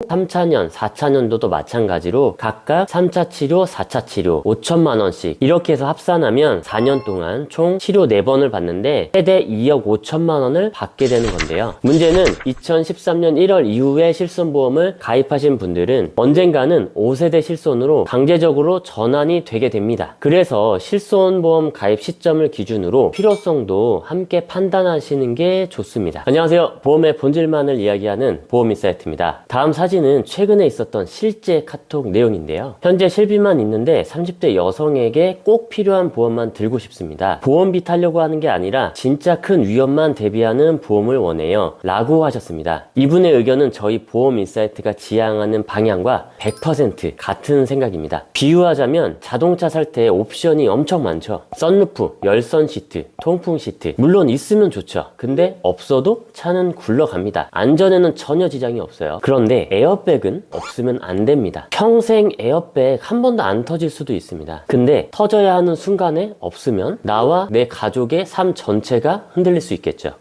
3차년, 4차년도도 마찬가지로 각각 3차 치료, 4차 치료 5천만 원씩 이렇게 해서 합산하면 4년 동안 총 치료 4번을 받는데 최대 2억 5천만 원을 받게 되는 건데요. 문제는 2013년 1월 이후에 실손보험을 가입하신 분들은 언젠가는 5세대 실손으로 강제적으로 전환이 되게 됩니다. 그래서 실손보험 가입 시점을 기준으로 필요성도 함께 판단하시는 게 좋습니다. 안녕하세요. 보험의 본질만을 이야기하는 보험인사이트입니다. 다음 사진은 최근에 있었던 실제 카톡 내용인데요. 현재 실비만 있는데 30대 여성에게 꼭 필요한 보험만 들고 싶습니다. 보험비 타려고 하는 게 아니라 진짜 큰 위험만 대비하는 보험을 원해요 라고 하셨습니다. 이분의 의견은 저희 보험인사이트가 지향하는 방향과 100% 같은 생각입니다. 비유하자면 자동차 살 때 옵션이 엄청 많죠. 썬루프, 열선 시트, 통풍 시트 물론 있으면 좋죠. 근데 없어도 차는 굴러갑니다. 안전에는 전혀 지장이 없어요. 그런데 에어백은 없으면 안 됩니다. 평생 에어백 한 번도 안 터질 수도 있습니다. 근데 터져야 하는 순간에 없으면 나와 내 가족의 삶 전체가 흔들릴 수 있겠죠.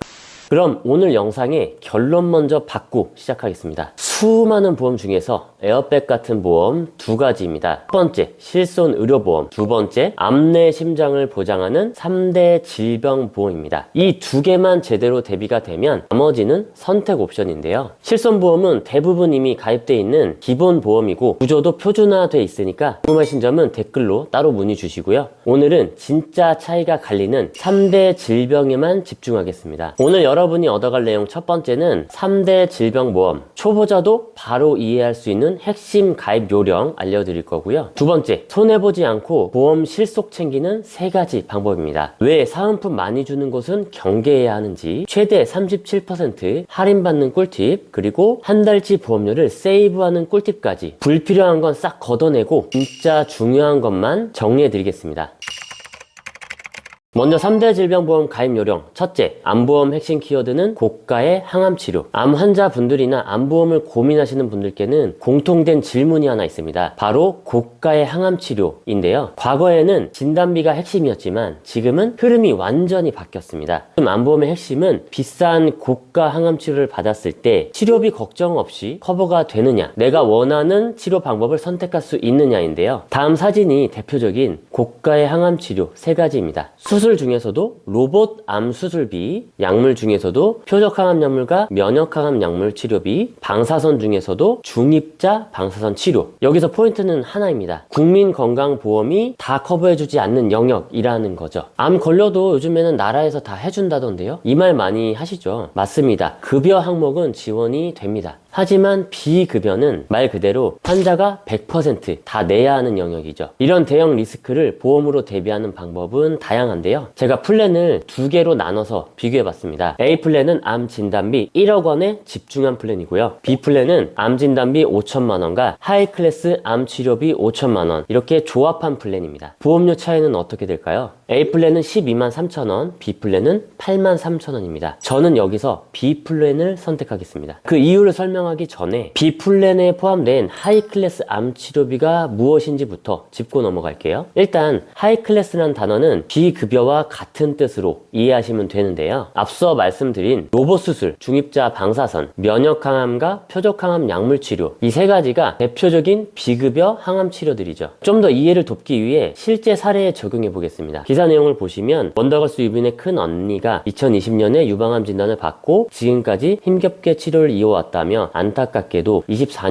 그럼 오늘 영상의 결론 먼저 받고 시작하겠습니다. 수많은 보험 중에서 에어백 같은 보험 2가지입니다. 첫 번째, 실손 의료보험. 두 번째, 암내 심장을 보장하는 3대 질병보험입니다. 이 2개만 제대로 대비가 되면 나머지는 선택 옵션인데요. 실손보험은 대부분 이미 가입되어 있는 기본 보험이고 구조도 표준화되어 있으니까 궁금하신 점은 댓글로 따로 문의 주시고요. 오늘은 진짜 차이가 갈리는 3대 질병에만 집중하겠습니다. 오늘 여러분이 얻어갈 내용 첫 번째는 3대 질병보험. 초보자도 바로 이해할 수 있는 핵심 가입 요령 알려드릴 거고요. 두 번째, 손해보지 않고 보험 실속 챙기는 3가지 방법입니다. 왜 사은품 많이 주는 곳은 경계해야 하는지, 최대 37% 할인받는 꿀팁, 그리고 한 달치 보험료를 세이브하는 꿀팁까지 불필요한 건 싹 걷어내고 진짜 중요한 것만 정리해드리겠습니다. 먼저 3대 질병보험 가입 요령. 첫째, 암보험 핵심 키워드는 고가의 항암치료. 암 환자분들이나 암보험을 고민하시는 분들께는 공통된 질문이 하나 있습니다. 바로 고가의 항암치료인데요. 과거에는 진단비가 핵심이었지만 지금은 흐름이 완전히 바뀌었습니다. 지금 암보험의 핵심은 비싼 고가 항암치료를 받았을 때 치료비 걱정 없이 커버가 되느냐, 내가 원하는 치료 방법을 선택할 수 있느냐인데요. 다음 사진이 대표적인 고가의 항암치료 3가지입니다. 수술 중에서도 로봇 암 수술비, 약물 중에서도 표적항암 약물과 면역항암 약물 치료비, 방사선 중에서도 중입자 방사선 치료. 여기서 포인트는 하나입니다. 국민건강보험이 다 커버해주지 않는 영역이라는 거죠. 암 걸려도 요즘에는 나라에서 다 해준다던데요. 이 말 많이 하시죠? 맞습니다. 급여 항목은 지원이 됩니다. 하지만 비급여는 말 그대로 환자가 100% 다 내야 하는 영역이죠. 이런 대형 리스크를 보험으로 대비하는 방법은 다양한데요. 제가 플랜을 2개로 나눠서 비교해봤습니다. A 플랜은 암 진단비 1억 원에 집중한 플랜이고요. B 플랜은 암 진단비 5천만 원과 하이 클래스 암 치료비 5천만 원 이렇게 조합한 플랜입니다. 보험료 차이는 어떻게 될까요? A 플랜은 12만 3천 원, B 플랜은 8만 3천 원입니다. 저는 여기서 B 플랜을 선택하겠습니다. 그 이유를 설명하기 전에 B 플랜에 포함된 하이 클래스 암 치료비가 무엇인지부터 짚고 넘어갈게요. 일단 하이 클래스라는 단어는 비급여와 같은 뜻으로 이해하시면 되는데요. 앞서 말씀드린 로봇 수술, 중입자 방사선, 면역항암과 표적항암 약물 치료 이 3가지가 대표적인 비급여 항암 치료들이죠. 좀 더 이해를 돕기 위해 실제 사례에 적용해 보겠습니다. 기사 내용을 보시면 원더걸스 유빈의 큰 언니가 2020년에 유방암 진단을 받고 지금까지 힘겹게 치료를 이어왔다며 안타깝게도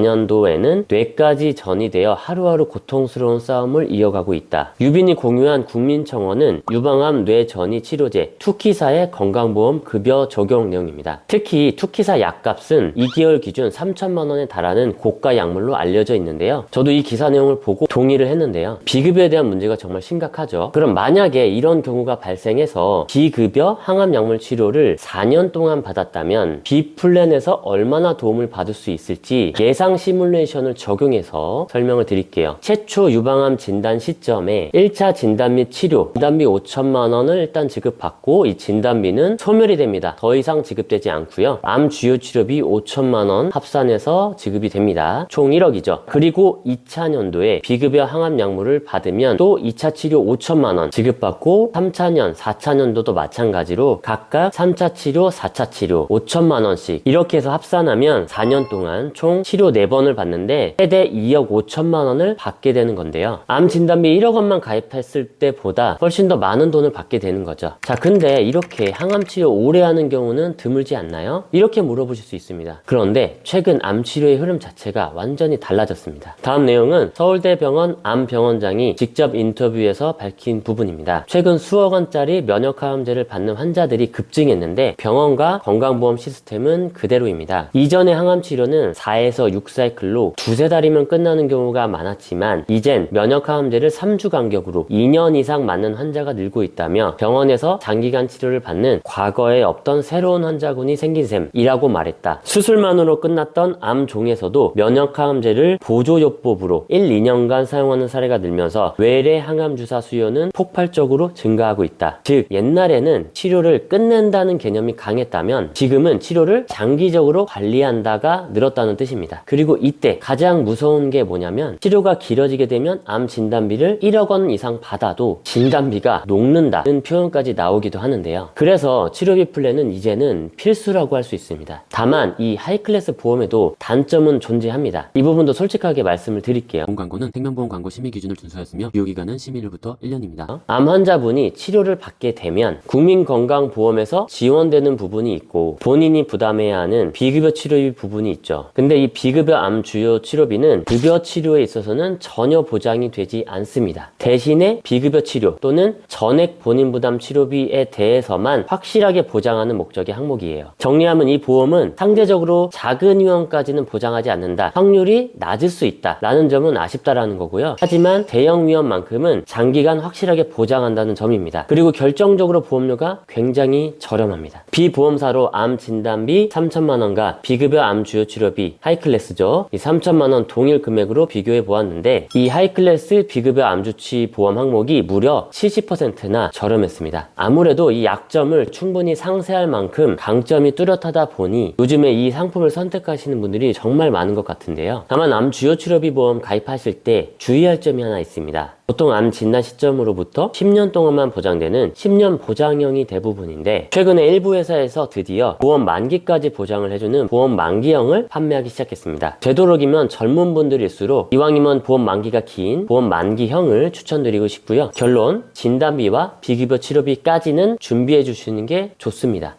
24년도에는 뇌까지 전이되어 하루하루 고통스러운 싸움을 이어가고 있다. 유빈이 공유한 국민청원은 유방암 뇌전이 치료제 투키사의 건강보험 급여 적용 내용입니다. 특히 투키사 약값은 2개월 기준 3천만 원에 달하는 고가 약물로 알려져 있는데요. 저도 이 기사 내용을 보고 동의를 했는데요. 비급여에 대한 문제가 정말 심각하죠. 그럼 만약에 이런 경우가 발생해서 비급여 항암 약물 치료를 4년 동안 받았다면 B플랜에서 얼마나 도움을 받을 수 있을지 예상 시뮬레이션을 적용해서 설명을 드릴게요. 최초 유방암 진단 시점에 1차 진단 및 치료 진단비 5천만 원을 일단 지급받고 이 진단비는 소멸이 됩니다. 더 이상 지급되지 않고요. 암 주요 치료비 5천만 원 합산해서 지급이 됩니다. 총 1억이죠. 그리고 2차 년도에 비급여 항암 약물을 받으면 또 2차 치료 5천만 원 지급받고 3차년, 4차년도도 마찬가지로 각각 3차 치료, 4차 치료 5천만 원씩 이렇게 해서 합산하면 4년 동안 총 치료 4번을 받는데 최대 2억 5천만 원을 받게 되는 건데요. 암 진단비 1억 원만 가입했을 때보다 훨씬 더 많은 돈을 받게 되는 거죠. 자, 근데 이렇게 항암 치료 오래 하는 경우는 드물지 않나요? 이렇게 물어보실 수 있습니다. 그런데 최근 암 치료의 흐름 자체가 완전히 달라졌습니다. 다음 내용은 서울대병원 암병원장이 직접 인터뷰에서 밝힌 부분입니다. 최근 수억 원짜리 면역항암제를 받는 환자들이 급증했는데 병원과 건강보험 시스템은 그대로입니다. 이전의 항암 치료는 4에서 6사이클로 두세 달이면 끝나는 경우가 많았지만 이젠 면역항암제를 3주 간격으로 2년 이상 맞는 환자가 늘고 있다며 병원에서 장기간 치료를 받는 과거에 없던 새로운 환자군이 생긴 셈이라고 말했다. 수술만으로 끝났던 암종에서도 면역항암제를 보조요법으로 1, 2년간 사용하는 사례가 늘면서 외래 항암주사 수요는 폭발적으로 증가하고 있다. 즉 옛날에는 치료를 끝낸다는 개념이 강했다면 지금은 치료를 장기적으로 관리한다가 늘었다는 뜻입니다. 그리고 이때 가장 무서운 게 뭐냐면 치료가 길어지게 되면 암 진단비를 1억 원 이상 받아도 진단비가 녹는다는 표현까지 나오기도 하는데요. 그래서 치료비 플랜은 이제는 필수라고 할 수 있습니다. 다만 이 하이클래스 보험에도 단점은 존재합니다. 이 부분도 솔직하게 말씀을 드릴게요. 보험 광고는 생명보험 광고 심의 기준을 준수하였으며 유효기간은 심의일부터 1년입니다. 암 환자분이 치료를 받게 되면 국민건강보험에서 지원되는 부분이 있고 본인이 부담해야 하는 비급여 치료비 부분이 있죠. 근데 이 비급여 암 주요 치료비는 급여 치료에 있어서는 전혀 보장이 되지 않습니다. 대신에 비급여 치료 또는 전액 본인 부담 치료비에 대해서만 확실하게 보장하는 목적의 항목이에요. 정리하면 이 보험은 상대적으로 작은 위험까지는 보장하지 않는다. 확률이 낮을 수 있다 라는 점은 아쉽다라는 거고요. 하지만 대형 위험만큼은 장기간 확실하게 보장한다는 점입니다. 그리고 결정적으로 보험료가 굉장히 저렴합니다. 비보험사로 암 진단비 3천만 원과 비급여 암 주요 치료비 하이클래스죠. 이 3천만 원 동일 금액으로 비교해 보았는데 이 하이클래스 비급여 암주치 보험 항목이 무려 70%나 저렴했습니다. 아무래도 이 약점을 충분히 상쇄할 만큼 강점이 뚜렷하다 보니 요즘에 이 상품을 선택하시는 분들이 정말 많은 것 같은데요. 다만 암 주요 치료비 보험 가입하실 때 주의할 점이 하나 있습니다. 보통 암 진단 시점으로부터 10년 동안만 보장되는 10년 보장형이 대부분인데 최근에 일부 회사에서 드디어 보험 만기까지 보장을 해주는 보험 만기형을 판매하기 시작했습니다. 되도록이면 젊은 분들일수록 이왕이면 보험 만기가 긴 보험 만기형을 추천드리고 싶고요. 결론, 진단비와 비급여 치료비까지는 준비해 주시는 게 좋습니다.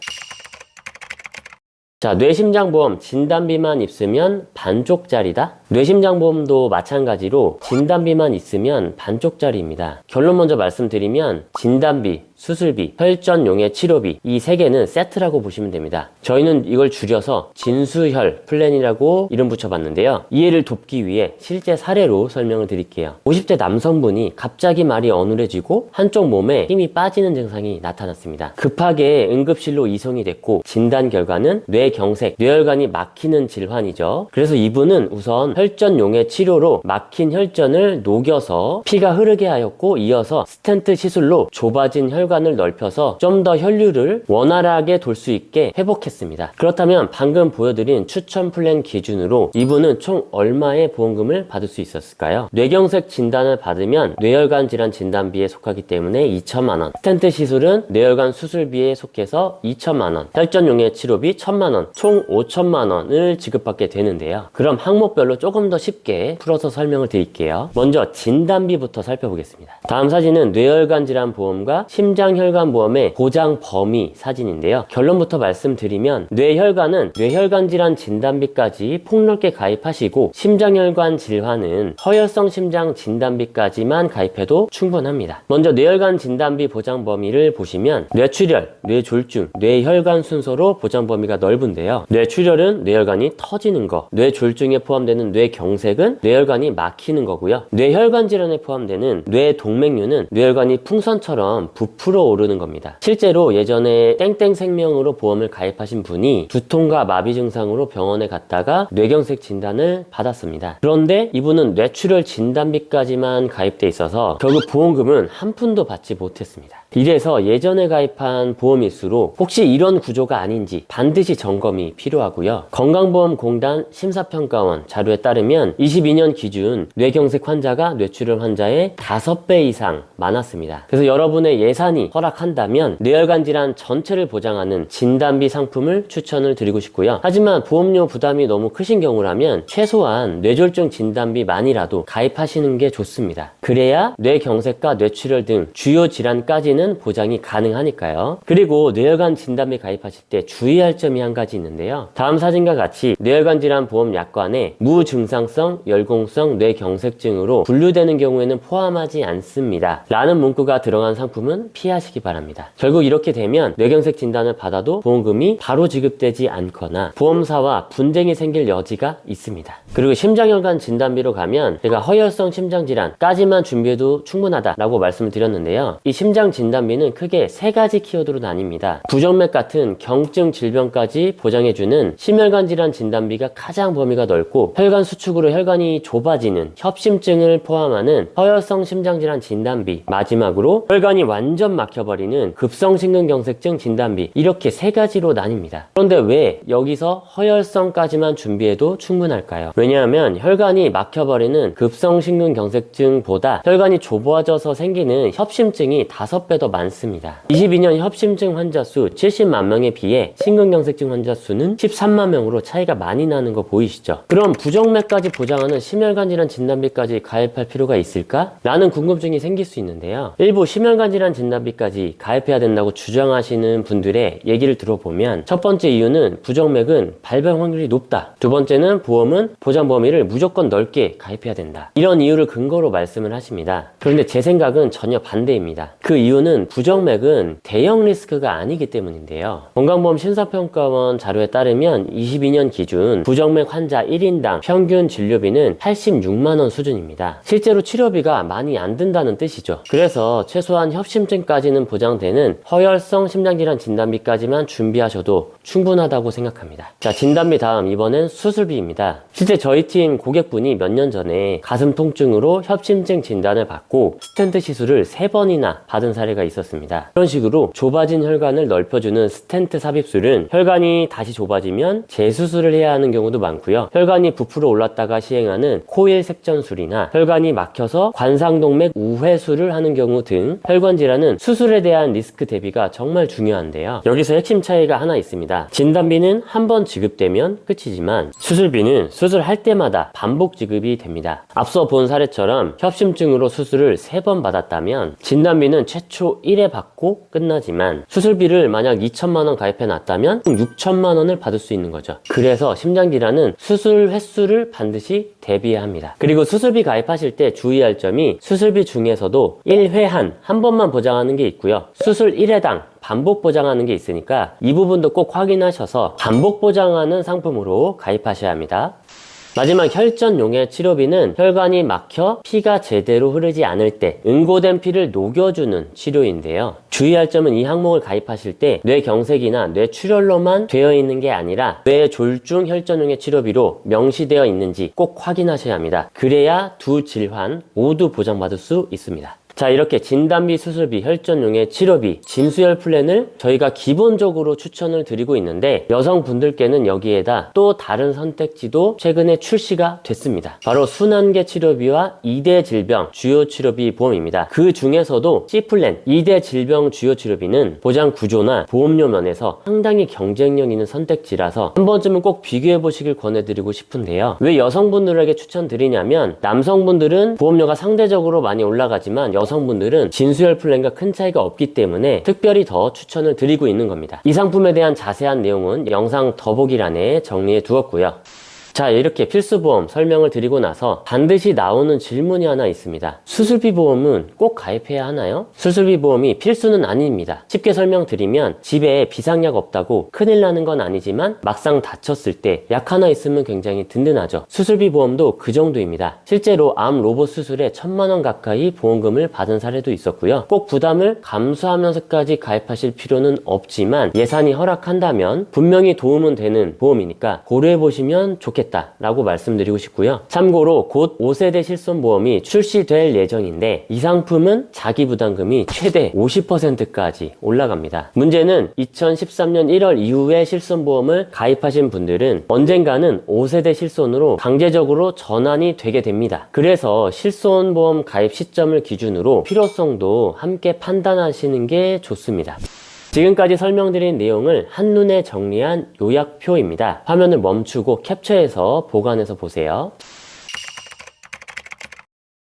자, 뇌심장보험 진단비만 있으면 반쪽짜리다? 뇌심장보험도 마찬가지로 진단비만 있으면 반쪽짜리입니다. 결론 먼저 말씀드리면 진단비, 수술비, 혈전용의 치료비 이 세 개는 세트라고 보시면 됩니다. 저희는 이걸 줄여서 진수혈 플랜이라고 이름 붙여봤는데요. 이해를 돕기 위해 실제 사례로 설명을 드릴게요. 50대 남성분이 갑자기 말이 어눌해지고 한쪽 몸에 힘이 빠지는 증상이 나타났습니다. 급하게 응급실로 이송이 됐고 진단 결과는 뇌경색, 뇌혈관이 막히는 질환이죠. 그래서 이분은 우선 혈전용의 치료로 막힌 혈전을 녹여서 피가 흐르게 하였고 이어서 스텐트 시술로 좁아진 혈관을 넓혀서 좀 더 혈류를 원활하게 돌 수 있게 회복했습니다. 그렇다면 방금 보여드린 추천 플랜 기준으로 이분은 총 얼마의 보험금을 받을 수 있었을까요? 뇌경색 진단을 받으면 뇌혈관 질환 진단비에 속하기 때문에 2천만 원, 스텐트 시술은 뇌혈관 수술비에 속해서 2천만 원, 혈전용의 치료비 1천만 원, 총 5천만 원을 지급받게 되는데요. 그럼 항목별로 조금 더 쉽게 풀어서 설명을 드릴게요. 먼저 진단비부터 살펴보겠습니다. 다음 사진은 뇌혈관 질환 보험과 심장혈관 보험의 보장 범위 사진인데요. 결론부터 말씀드리면 뇌혈관은 뇌혈관 질환 진단비까지 폭넓게 가입하시고 심장혈관 질환은 허혈성 심장 진단비까지만 가입해도 충분합니다. 먼저 뇌혈관 진단비 보장 범위를 보시면 뇌출혈, 뇌졸중, 뇌혈관 순서로 보장 범위가 넓은데요. 뇌출혈은 뇌혈관이 터지는 거, 뇌졸중에 포함되는 뇌경색은 뇌혈관이 막히는 거고요. 뇌혈관 질환에 포함되는 뇌동맥류는 뇌혈관이 풍선처럼 부풀어 오르는 겁니다. 실제로 예전에 땡땡생명으로 보험을 가입하신 분이 두통과 마비 증상으로 병원에 갔다가 뇌경색 진단을 받았습니다. 그런데 이분은 뇌출혈 진단비까지만 가입돼 있어서 결국 보험금은 한 푼도 받지 못했습니다. 이래서 예전에 가입한 보험일수록 혹시 이런 구조가 아닌지 반드시 점검이 필요하고요. 건강보험공단 심사평가원 자료에 따르면 22년 기준 뇌경색 환자가 뇌출혈 환자의 5배 이상 많았습니다. 그래서 여러분의 예산이 허락한다면 뇌혈관 질환 전체를 보장하는 진단비 상품을 추천을 드리고 싶고요. 하지만 보험료 부담이 너무 크신 경우라면 최소한 뇌졸중 진단비만이라도 가입하시는 게 좋습니다. 그래야 뇌경색과 뇌출혈 등 주요 질환까지는 보장이 가능하니까요. 그리고 뇌혈관 진단비 가입하실 때 주의할 점이 한 가지 있는데요. 다음 사진과 같이 뇌혈관 질환 보험 약관에 무증상성 열공성 뇌경색증으로 분류되는 경우에는 포함하지 않습니다. 라는 문구가 들어간 상품은 피하시기 바랍니다. 결국 이렇게 되면 뇌경색 진단을 받아도 보험금이 바로 지급되지 않거나 보험사와 분쟁이 생길 여지가 있습니다. 그리고 심장혈관 진단비로 가면 제가 허혈성 심장질환까지만 준비해도 충분하다라고 말씀을 드렸는데요. 이 심장 진단비는 크게 3가지 키워드로 나뉩니다. 부정맥 같은 경증 질병까지 보장해주는 심혈관 질환 진단비가 가장 범위가 넓고 혈관 수축으로 혈관이 좁아지는 협심증을 포함하는 허혈성 심장질환 진단비, 마지막으로 혈관이 완전 막혀버리는 급성심근경색증 진단비, 이렇게 3가지로 나뉩니다. 그런데 왜 여기서 허혈성까지만 준비해도 충분할까요? 왜냐하면 혈관이 막혀버리는 급성심근경색증보다 혈관이 좁아져서 생기는 협심증이 5배 더 많습니다. 22년 협심증 환자 수 70만 명에 비해 심근경색증 환자 수는 13만 명으로 차이가 많이 나는 거 보이시죠? 그럼 부정맥까지 보장하는 심혈관 질환 진단비까지 가입할 필요가 있을까? 라는 궁금증이 생길 수 있는데요. 일부 심혈관 질환 진단비까지 가입해야 된다고 주장하시는 분들의 얘기를 들어보면 첫 번째 이유는 부정맥은 발병 확률이 높다. 두 번째는 보험은 보장 범위를 무조건 넓게 가입해야 된다. 이런 이유를 근거로 말씀을 하십니다. 그런데 제 생각은 전혀 반대입니다. 그 이유는 부정맥은 대형 리스크가 아니기 때문인데요. 건강보험 심사평가원 자료에 따르면 22년 기준 부정맥 환자 1인당 평균 진료비는 86만원 수준입니다. 실제로 치료비가 많이 안 든다는 뜻이죠. 그래서 최소한 협심증까지는 보장되는 허혈성 심장질환 진단비까지만 준비하셔도 충분하다고 생각합니다. 자, 진단비 다음 이번엔 수술비입니다. 실제 저희 팀 고객분이 몇 년 전에 가슴 통증으로 협심증 진단을 받고 스텐트 시술을 3번이나 받은 사례가 있었습니다. 이런 식으로 좁아진 혈관을 넓혀주는 스텐트 삽입술은 혈관이 다시 좁아지면 재수술을 해야 하는 경우도 많고요. 혈관이 부풀어 올랐다가 시행하는 코일 색전술이나 혈관이 막혀서 관상동맥 우회술을 하는 경우 등 혈관 질환은 수술에 대한 리스크 대비가 정말 중요한데요. 여기서 핵심 차이가 하나 있습니다. 진단비는 한 번 지급되면 끝이지만 수술비는 수술할 때마다 반복 지급이 됩니다. 앞서 본 사례처럼 협심증으로 수술을 3번 받았다면 진단비는 최초 1회 받고 끝나지만 수술비를 만약 2천만원 가입해 놨다면 6천만원을 받을 수 있는 거죠. 그래서 심장질환은 수술 횟수를 반드시 대비해야 합니다. 그리고 수술비 가입하실 때 주의할 점이 수술비 중에서도 1회 한 번만 보장하는 게 있고요. 수술 1회당 반복 보장하는 게 있으니까 이 부분도 꼭 확인하셔서 반복 보장하는 상품으로 가입하셔야 합니다. 마지막 혈전용해 치료비는 혈관이 막혀 피가 제대로 흐르지 않을 때 응고된 피를 녹여주는 치료인데요. 주의할 점은 이 항목을 가입하실 때 뇌경색이나 뇌출혈로만 되어 있는 게 아니라 뇌졸중 혈전용해 치료비로 명시되어 있는지 꼭 확인하셔야 합니다. 그래야 두 질환 모두 보장받을 수 있습니다. 자, 이렇게 진단비, 수술비, 혈전용해 치료비, 진수혈 플랜을 저희가 기본적으로 추천을 드리고 있는데 여성분들께는 여기에다 또 다른 선택지도 최근에 출시가 됐습니다. 바로 순환계 치료비와 2대 질병 주요 치료비 보험입니다. 그 중에서도 C플랜 2대 질병 주요 치료비는 보장 구조나 보험료 면에서 상당히 경쟁력 있는 선택지라서 한 번쯤은 꼭 비교해 보시길 권해드리고 싶은데요. 왜 여성분들에게 추천드리냐면 남성분들은 보험료가 상대적으로 많이 올라가지만 여성분들은 진수혈 플랜과 큰 차이가 없기 때문에 특별히 더 추천을 드리고 있는 겁니다. 이 상품에 대한 자세한 내용은 영상 더보기란에 정리해 두었고요. 자, 이렇게 필수보험 설명을 드리고 나서 반드시 나오는 질문이 하나 있습니다. 수술비 보험은 꼭 가입해야 하나요? 수술비 보험이 필수는 아닙니다. 쉽게 설명드리면 집에 비상약 없다고 큰일 나는 건 아니지만 막상 다쳤을 때 약 하나 있으면 굉장히 든든하죠. 수술비 보험도 그 정도입니다. 실제로 암 로봇 수술에 1,000만원 가까이 보험금을 받은 사례도 있었고요. 꼭 부담을 감수하면서까지 가입하실 필요는 없지만 예산이 허락한다면 분명히 도움은 되는 보험이니까 고려해보시면 좋겠다 하시겠다라고 말씀드리고 싶고요. 참고로 곧 5세대 실손보험이 출시될 예정인데 이 상품은 자기부담금이 최대 50%까지 올라갑니다. 문제는 2013년 1월 이후에 실손보험을 가입하신 분들은 언젠가는 5세대 실손으로 강제적으로 전환이 되게 됩니다. 그래서 실손보험 가입 시점을 기준으로 필요성도 함께 판단하시는 게 좋습니다. 지금까지 설명드린 내용을 한눈에 정리한 요약표입니다. 화면을 멈추고 캡처해서 보관해서 보세요.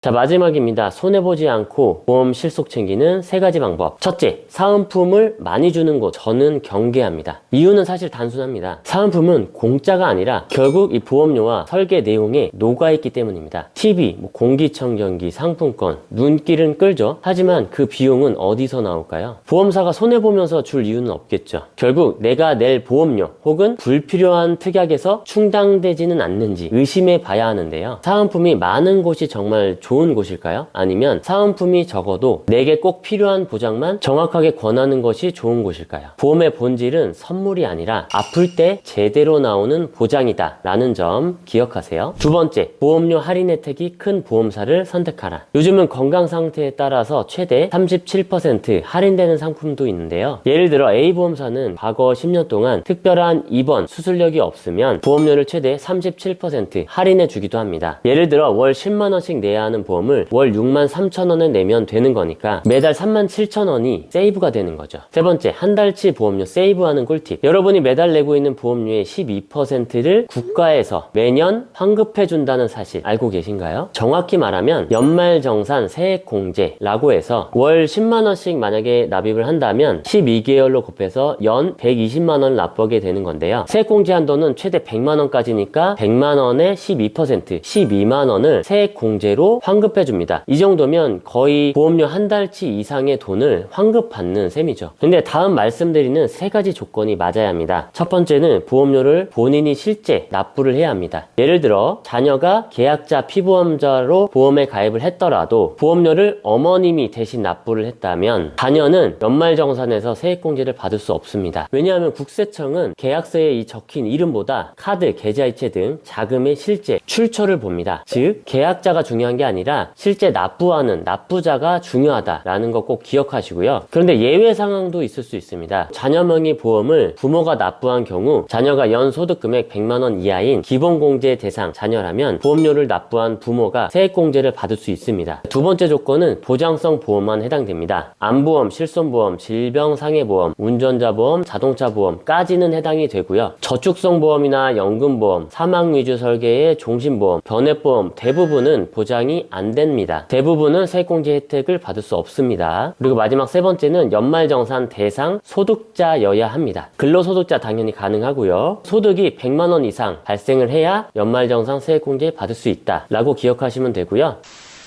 자, 마지막입니다. 손해보지 않고 보험 실속 챙기는 3가지 방법. 첫째, 사은품을 많이 주는 곳 저는 경계합니다. 이유는 사실 단순합니다. 사은품은 공짜가 아니라 결국 이 보험료와 설계 내용에 녹아있기 때문입니다. TV, 공기청정기, 상품권, 눈길은 끌죠. 하지만 그 비용은 어디서 나올까요? 보험사가 손해보면서 줄 이유는 없겠죠. 결국 내가 낼 보험료 혹은 불필요한 특약에서 충당되지는 않는지 의심해 봐야 하는데요. 사은품이 많은 곳이 정말 좋은 곳일까요? 아니면 사은품이 적어도 내게 꼭 필요한 보장만 정확하게 권하는 것이 좋은 곳일까요? 보험의 본질은 선물이 아니라 아플 때 제대로 나오는 보장이다 라는 점 기억하세요. 두 번째, 보험료 할인 혜택이 큰 보험사를 선택하라. 요즘은 건강 상태에 따라서 최대 37% 할인되는 상품도 있는데요. 예를 들어 A보험사는 과거 10년 동안 특별한 입원, 수술력이 없으면 보험료를 최대 37% 할인해 주기도 합니다. 예를 들어 월 10만원씩 내야 하는 보험을 월 63,000원에 내면 되는 거니까 매달 37,000원이 세이브가 되는 거죠. 세 번째, 한 달치 보험료 세이브하는 꿀팁. 여러분이 매달 내고 있는 보험료의 12%를 국가에서 매년 환급해 준다는 사실 알고 계신가요? 정확히 말하면 연말정산 세액공제라고 해서 월 10만원씩 만약에 납입을 한다면 12개월로 곱해서 연 120만원을 납부하게 되는 건데요. 세액공제 한도는 최대 100만원까지니까 100만원의 12%, 12만원을 세액공제로 환급해 줍니다. 이 정도면 거의 보험료 한 달치 이상의 돈을 환급받는 셈이죠. 근데 다음 말씀드리는 3가지 조건이 맞아야 합니다. 첫 번째는 보험료를 본인이 실제 납부를 해야 합니다. 예를 들어 자녀가 계약자 피보험자로 보험에 가입을 했더라도 보험료를 어머님이 대신 납부를 했다면 자녀는 연말정산에서 세액공제를 받을 수 없습니다. 왜냐하면 국세청은 계약서에 이 적힌 이름보다 카드, 계좌이체 등 자금의 실제 출처를 봅니다. 즉 계약자가 중요한 게 아니라 실제 납부하는 납부자가 중요하다라는 거 꼭 기억하시고요. 그런데 예외 상황도 있을 수 있습니다. 자녀 명의 보험을 부모가 납부한 경우 자녀가 연 소득 금액 100만원 이하인 기본공제 대상 자녀라면 보험료를 납부한 부모가 세액공제를 받을 수 있습니다. 두 번째 조건은 보장성 보험만 해당됩니다. 암보험, 실손보험, 질병상해보험, 운전자보험, 자동차보험까지는 해당이 되고요. 저축성 보험이나 연금보험, 사망위주 설계의 종신보험, 변액보험 대부분은 보장이 안 됩니다. 대부분은 세액공제 혜택을 받을 수 없습니다. 그리고 마지막 세 번째는 연말정산 대상 소득자여야 합니다. 근로소득자 당연히 가능하고요. 소득이 100만원 이상 발생을 해야 연말정산 세액공제 받을 수 있다 라고 기억하시면 되고요.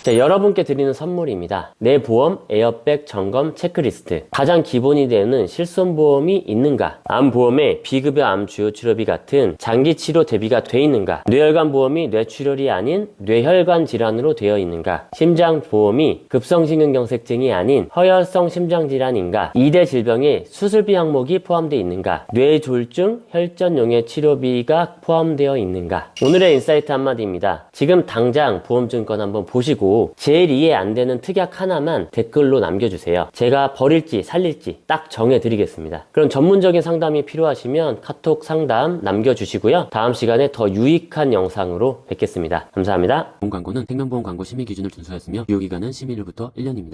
자, 여러분께 드리는 선물입니다. 내 보험 에어백 점검 체크리스트. 가장 기본이 되는 실손보험이 있는가? 암보험에 비급여 암 주요 치료비 같은 장기 치료 대비가 돼 있는가? 뇌혈관 보험이 뇌출혈이 아닌 뇌혈관 질환으로 되어 있는가? 심장 보험이 급성심근경색증이 아닌 허혈성 심장질환인가? 2대 질병에 수술비 항목이 포함되어 있는가? 뇌졸중, 혈전용의 치료비가 포함되어 있는가? 오늘의 인사이트 한마디입니다. 지금 당장 보험증권 한번 보시고 제일 이해 안 되는 특약 하나만 댓글로 남겨주세요. 제가 버릴지 살릴지 딱 정해드리겠습니다. 그럼 전문적인 상담이 필요하시면 카톡 상담 남겨주시고요. 다음 시간에 더 유익한 영상으로 뵙겠습니다. 감사합니다. 보험 광고는 생명보험 광고 심의 기준을 준수하였으며 유효기간은 심의 일부터 1년입니다.